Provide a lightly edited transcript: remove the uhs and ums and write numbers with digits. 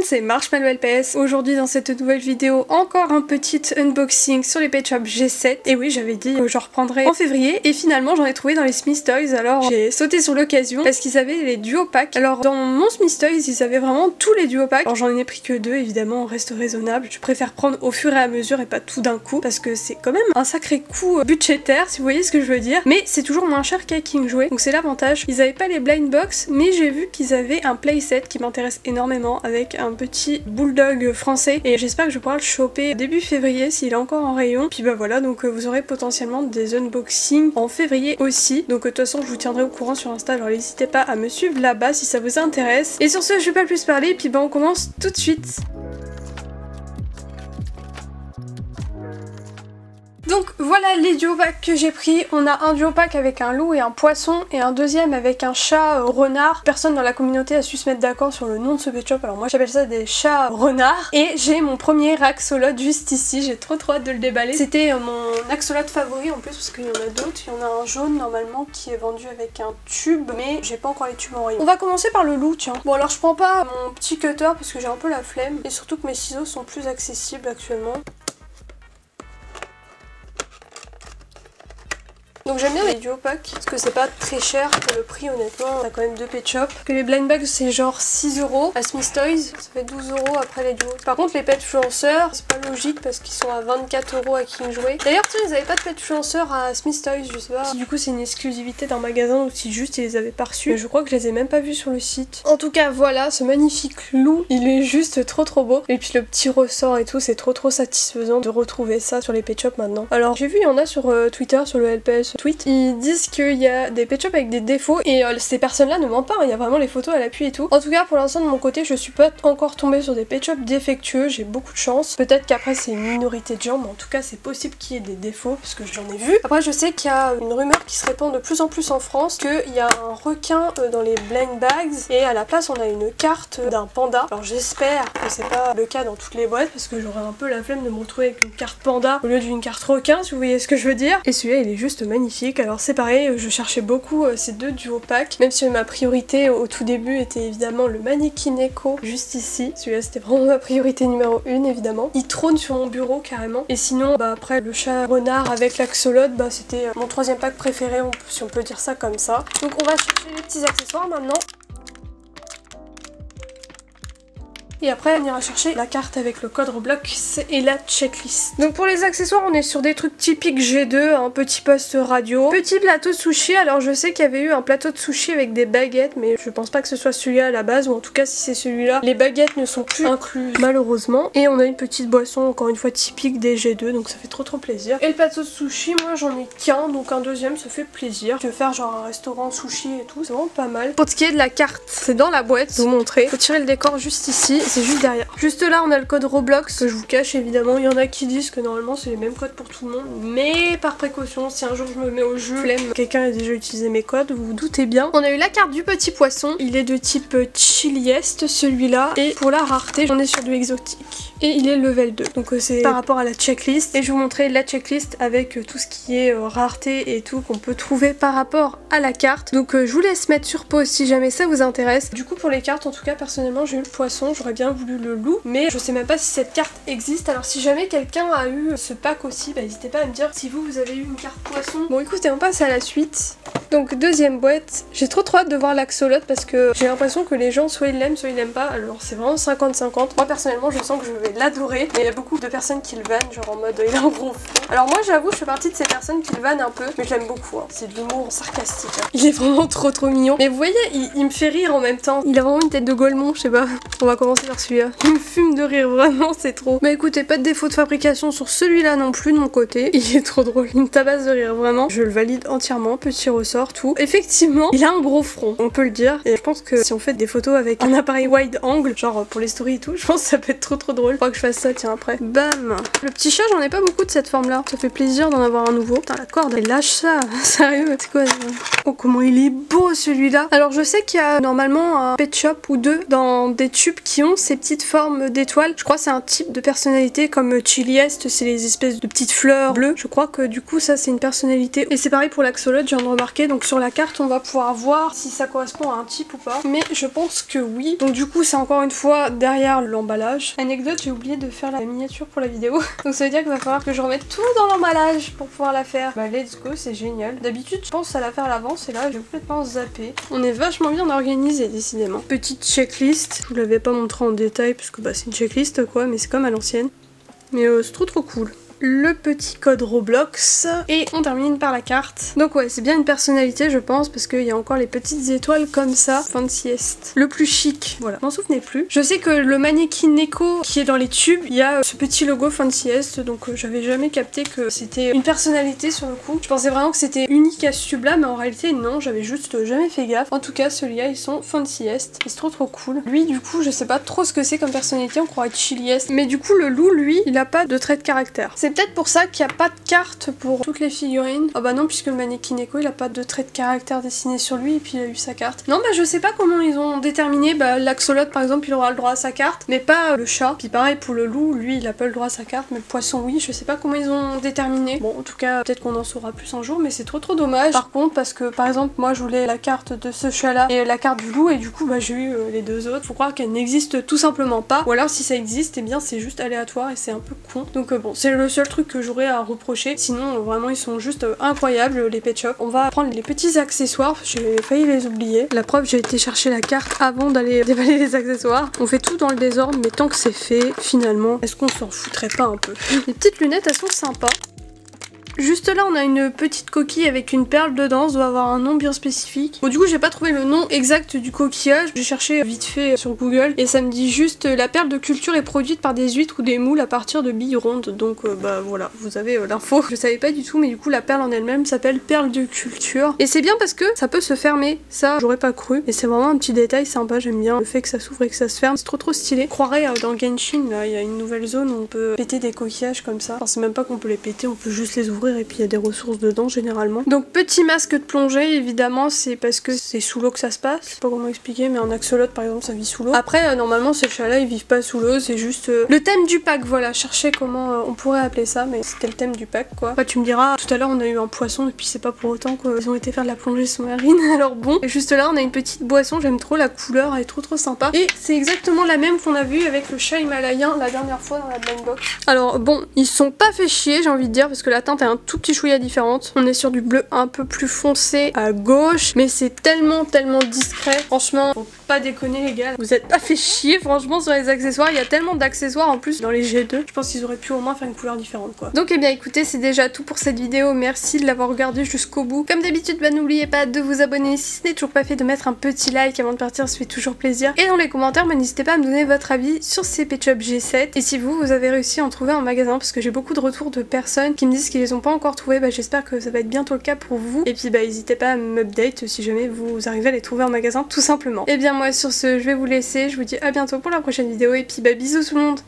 monde, c'est Marshmallow LPS. Aujourd'hui dans cette nouvelle vidéo, encore un petit unboxing sur les Pet Shop G7. Et oui, j'avais dit que je reprendrais en février et finalement j'en ai trouvé dans les Smith Toys, alors j'ai sauté sur l'occasion parce qu'ils avaient les duo packs. Alors dans mon Smith Toys, ils avaient vraiment tous les duo packs. Alors j'en ai pris que 2, évidemment, on reste raisonnable. Je préfère prendre au fur et à mesure et pas tout d'un coup parce que c'est quand même un sacré coût budgétaire, si vous voyez ce que je veux dire. Mais c'est toujours moins cher qu'à King Jouet, donc c'est l'avantage. Ils avaient pas les blind box, mais j'ai vu qu'ils avaient un playset qui m'intéresse énormément avec un petit bulldog français et j'espère que je pourrai le choper début février s'il est encore en rayon. Puis bah voilà, donc vous aurez potentiellement des unboxings en février aussi. Donc de toute façon je vous tiendrai au courant sur Insta, alors n'hésitez pas à me suivre là-bas si ça vous intéresse. Et sur ce, je vais pas plus parler, puis bah on commence tout de suite. Donc voilà les duo packs que j'ai pris. On a un duo pack avec un loup et un poisson et un deuxième avec un chat renard. Personne dans la communauté a su se mettre d'accord sur le nom de ce pet shop, alors moi j'appelle ça des chats renards. Et j'ai mon premier axolotl juste ici, j'ai trop hâte de le déballer. C'était mon axolotl favori en plus parce qu'il y en a d'autres. Il y en a un jaune normalement qui est vendu avec un tube, mais j'ai pas encore les tubes en rayon. On va commencer par le loup, tiens. Bon alors je prends pas mon petit cutter parce que j'ai un peu la flemme et surtout que mes ciseaux sont plus accessibles actuellement. Donc j'aime bien les duo packs parce que c'est pas très cher pour le prix, honnêtement. On a quand même 2 pet shop. Que les blind bags c'est genre 6 € à Smith Toys, ça fait 12 € après les duos. Par contre les pet influenceurs c'est pas logique parce qu'ils sont à 24 € à King Jouet. D'ailleurs tu sais, ils avaient pas de pet influenceurs à Smith Toys, je sais pas si du coup c'est une exclusivité d'un magasin ou si juste ils les avaient pas reçus. Mais je crois que je les ai même pas vus sur le site. En tout cas voilà, ce magnifique loup, il est juste trop beau. Et puis le petit ressort et tout, c'est trop satisfaisant de retrouver ça sur les pet shop maintenant. Alors j'ai vu il y en a sur Twitter, sur le LPS tweet, ils disent qu'il y a des pet shops avec des défauts et ces personnes là ne mentent pas, il y a vraiment les photos à l'appui et tout. En tout cas pour l'instant de mon côté je suis pas encore tombée sur des pet shops défectueux, j'ai beaucoup de chance. Peut-être qu'après c'est une minorité de gens, mais en tout cas c'est possible qu'il y ait des défauts parce que j'en ai vu. Après je sais qu'il y a une rumeur qui se répand de plus en plus en France qu'il y a un requin dans les blind bags et à la place on a une carte d'un panda. Alors j'espère que c'est pas le cas dans toutes les boîtes parce que j'aurais un peu la flemme de me retrouver avec une carte panda au lieu d'une carte requin, si vous voyez ce que je veux dire. Et celui-là il est juste magnifique. Alors c'est pareil, je cherchais beaucoup ces 2 duo packs, même si ma priorité au tout début était évidemment le Maneki-Neko juste ici. Celui-là c'était vraiment ma priorité numéro 1 évidemment. Il trône sur mon bureau carrément. Et sinon bah après le chat renard avec l'axolotl, bah c'était mon 3e pack préféré, si on peut dire ça comme ça. Donc on va chercher les petits accessoires maintenant. Et après on ira chercher la carte avec le code Roblox et la checklist. Donc pour les accessoires on est sur des trucs typiques G2, un petit poste radio, petit plateau de sushi. Alors je sais qu'il y avait eu un plateau de sushi avec des baguettes, mais je pense pas que ce soit celui-là à la base, ou en tout cas si c'est celui-là, les baguettes ne sont plus incluses malheureusement. Et on a une petite boisson encore une fois typique des G2, donc ça fait trop plaisir. Et le plateau de sushi, moi j'en ai qu'un, donc un deuxième ça fait plaisir. Je vais faire genre un restaurant sushi et tout, c'est vraiment pas mal. Pour ce qui est de la carte, c'est dans la boîte, je vais vous montrer. Faut tirer le décor juste ici. C'est juste derrière. Juste là on a le code Roblox que je vous cache évidemment. Il y en a qui disent que normalement c'est les mêmes codes pour tout le monde, mais par précaution si un jour je me mets au jeu, flemme, quelqu'un a déjà utilisé mes codes, vous vous doutez bien. On a eu la carte du petit poisson, il est de type Chiliest celui-là, et pour la rareté on est sur du exotique. Et il est level 2, donc c'est par rapport à la checklist. Et je vais vous montrer la checklist avec tout ce qui est rareté et tout qu'on peut trouver par rapport à la carte. Donc je vous laisse mettre sur pause si jamais ça vous intéresse. Du coup pour les cartes en tout cas personnellement j'ai eu le poisson, j'aurais bien voulu le loup, mais je sais même pas si cette carte existe. Alors si jamais quelqu'un a eu ce pack aussi, bah n'hésitez pas à me dire si vous avez eu une carte poisson. Bon écoutez, on passe à la suite. Donc deuxième boîte, j'ai trop hâte de voir l'axolotl parce que j'ai l'impression que les gens soit ils l'aiment soit ils l'aiment pas, alors c'est vraiment 50-50. Moi personnellement je sens que je vais l'adorer, mais il y a beaucoup de personnes qui le vannent, genre en mode il a un gros fond. Alors moi j'avoue je fais partie de ces personnes qui le vannent un peu, mais je l'aime beaucoup, hein. C'est de l'humour sarcastique, hein. Il est vraiment trop mignon, mais vous voyez il me fait rire en même temps, il a vraiment une tête de golemon, je sais pas. On va commencer par celui-là. Il me fume de rire, vraiment c'est trop. Mais écoutez, pas de défaut de fabrication sur celui-là non plus de mon côté, il est trop drôle, il me tabasse de rire vraiment, je le valide entièrement, petit ressort, tout. Effectivement il a un gros front, on peut le dire, et je pense que si on fait des photos avec un appareil wide angle, genre pour les stories et tout, je pense que ça peut être trop drôle. Faut que je fasse ça, tiens, après. Bam. Le petit chat, j'en ai pas beaucoup de cette forme là, ça fait plaisir d'en avoir un nouveau. Putain la corde elle lâche ça, sérieux, c'est quoi ça? Oh comment il est beau celui-là. Alors je sais qu'il y a normalement un pet shop ou deux dans des tubes qui ont ces petites formes d'étoiles. Je crois que c'est un type de personnalité comme Chiliest, c'est les espèces de petites fleurs bleues. Je crois que du coup ça c'est une personnalité. Et c'est pareil pour l'axolotl, je viens de remarquer donc sur la carte on va pouvoir voir si ça correspond à un type ou pas, mais je pense que oui. Donc du coup c'est encore une fois derrière l'emballage. Anecdote, j'ai oublié de faire la miniature pour la vidéo, donc ça veut dire qu'il va falloir que je remette tout dans l'emballage pour pouvoir la faire. Bah let's go, c'est génial. D'habitude je pense à la faire à l'avance et là j'ai complètement zappé. On est vachement bien organisé décidément. Petite checklist, je vous l'avais pas montré en détail parce que bah c'est une checklist quoi, mais c'est comme à l'ancienne. Mais c'est trop cool. Le petit code Roblox et on termine par la carte. Donc ouais, c'est bien une personnalité je pense parce qu'il y a encore les petites étoiles comme ça. Fanciest. Le plus chic, voilà, je m'en souvenais plus. Je sais que le mannequin Neko qui est dans les tubes, il y a ce petit logo Fanciest, donc j'avais jamais capté que c'était une personnalité sur le coup. Je pensais vraiment que c'était unique à ce tube là, mais en réalité non, j'avais juste jamais fait gaffe. En tout cas celui-là ils sont Fanciest et c'est trop cool. Lui du coup je sais pas trop ce que c'est comme personnalité, on croirait Chiliest, mais du coup le loup lui il a pas de trait de caractère. C'est peut-être pour ça qu'il n'y a pas de carte pour toutes les figurines. Ah bah non, puisque le mannequin Neko il a pas de trait de caractère dessiné sur lui et puis il a eu sa carte. Non bah je sais pas comment ils ont déterminé, bah l'axolote par exemple il aura le droit à sa carte, mais pas le chat. Puis pareil pour le loup, lui il a pas le droit à sa carte, mais le poisson oui, je sais pas comment ils ont déterminé. Bon en tout cas peut-être qu'on en saura plus un jour, mais c'est trop dommage. Par contre parce que par exemple moi je voulais la carte de ce chat là et la carte du loup et du coup bah j'ai eu les deux autres. Faut croire qu'elles n'existent tout simplement pas, ou alors si ça existe et bien c'est juste aléatoire et c'est un peu con. Donc bon c'est le seul truc que j'aurais à reprocher, sinon vraiment ils sont juste incroyables les pet shops. On va prendre les petits accessoires, j'ai failli les oublier. La preuve, j'ai été chercher la carte avant d'aller déballer les accessoires. On fait tout dans le désordre, mais tant que c'est fait, finalement, est-ce qu'on s'en foutrait pas un peu? Les petites lunettes, elles sont sympas. Juste là on a une petite coquille avec une perle dedans, ça doit avoir un nom bien spécifique. Bon du coup j'ai pas trouvé le nom exact du coquillage, j'ai cherché vite fait sur Google et ça me dit juste la perle de culture est produite par des huîtres ou des moules à partir de billes rondes. Donc bah voilà, vous avez l'info. Je savais pas du tout, mais du coup la perle en elle-même s'appelle perle de culture. Et c'est bien parce que ça peut se fermer, ça j'aurais pas cru. Et c'est vraiment un petit détail sympa, j'aime bien le fait que ça s'ouvre et que ça se ferme, c'est trop stylé. Je croirais dans Genshin là, il y a une nouvelle zone où on peut péter des coquillages comme ça. Enfin c'est même pas qu'on peut les péter, on peut juste les ouvrir et puis il y a des ressources dedans généralement. Donc petit masque de plongée évidemment, c'est parce que c'est sous l'eau que ça se passe. Je sais pas comment expliquer, mais un axolote par exemple ça vit sous l'eau. Après normalement ces chats là ils vivent pas sous l'eau, c'est juste le thème du pack, voilà, chercher comment on pourrait appeler ça, mais c'était le thème du pack quoi. Après tu me diras, tout à l'heure on a eu un poisson et puis c'est pas pour autant qu'ils ont été faire de la plongée sous-marine, alors bon. Et juste là on a une petite boisson, j'aime trop la couleur, elle est trop sympa. Et c'est exactement la même qu'on a vue avec le chat himalayen la dernière fois dans la blind box. Alors bon, ils se sont pas fait chier j'ai envie de dire, parce que la teinte est un tout petit chouïa différente. On est sur du bleu un peu plus foncé à gauche, mais c'est tellement discret. Franchement, faut pas déconner les gars. Vous êtes pas fait chier franchement sur les accessoires. Il y a tellement d'accessoires en plus dans les G2. Je pense qu'ils auraient pu au moins faire une couleur différente quoi. Donc eh bien écoutez, c'est déjà tout pour cette vidéo. Merci de l'avoir regardé jusqu'au bout. Comme d'habitude, bah n'oubliez pas de vous abonner si ce n'est toujours pas fait, de mettre un petit like avant de partir, ça fait toujours plaisir. Et dans les commentaires, bah, n'hésitez pas à me donner votre avis sur ces pet shops G7. Et si vous avez réussi à en trouver en magasin, parce que j'ai beaucoup de retours de personnes qui me disent qu'ils les ont pas encore trouvés, bah j'espère que ça va être bientôt le cas pour vous. Et puis bah n'hésitez pas à m'update si jamais vous arrivez à les trouver en magasin tout simplement. Et bien moi sur ce, je vais vous laisser, je vous dis à bientôt pour la prochaine vidéo et puis bah bisous tout le monde.